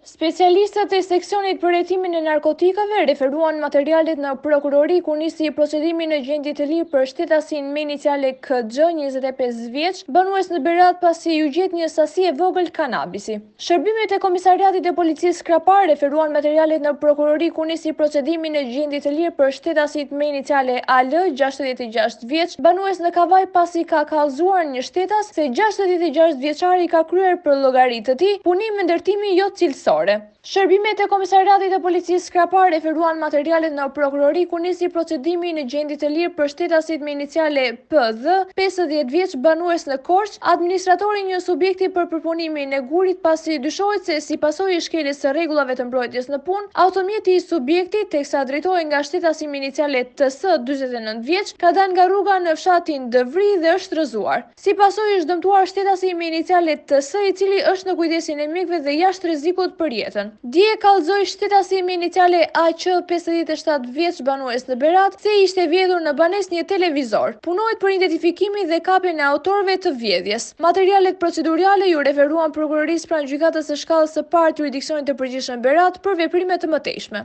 Specialistët e seksionit për hetimin e narkotikave referuan materialet në prokurori ku nisi procedimi në gjendje të lirë për shtetasin me iniciale KX, 25 vjeç, banues në Berat pasi u gjet një sasi e vogël kanabisi. Shërbimet e Komisariatit e Policisë Krapar referuan materialet në prokurori ku nisi procedimi në gjendje të lirë për shtetasit me iniciale AL, 66 vjeç, banues në Kavaj pasi ka kallëzuar një shtetas se 66 vjeçari ka kryer për llogari të tij punim me ndërtimi jo cilësor. Shërbimet e Komisariatit të Policisë Krapar referuan materialet në prokurori ku nisi procedimi në gjendje të lirë për shtetasit me iniciale PZ, 50 vjeç, banues në Korçë, administratori një subjekti për përpunimin e gurit pasi dyshohet se si pasojë e shkeljes së rregullave të mbrojtjes në punë, automjeti i subjektit teksa drejtohej nga shtetasi me iniciale TS, 49 vjeç, ka dalë nga rruga në fshatin Dëvri dhe është rrëzuar. Si pasojë është dëmtuar shtetasi me iniciale TS, i cili është në kujdesin e mjekëve dhe jashtë rrezikut për jetën. Dje kallëzoi shtetasi me iniciale AQ, 57 vjeç, banues në Berat, se ishte vjedhur në banesë një televizor. Punohet për identifikimin dhe kapjen e autorëve të vjedhjes. Materialet procedurale ju referuan prokurorisë pranë gjykatës së shkallës së parë të jurisdiksionit të përgjithshëm Berat për veprime të mëtejshme.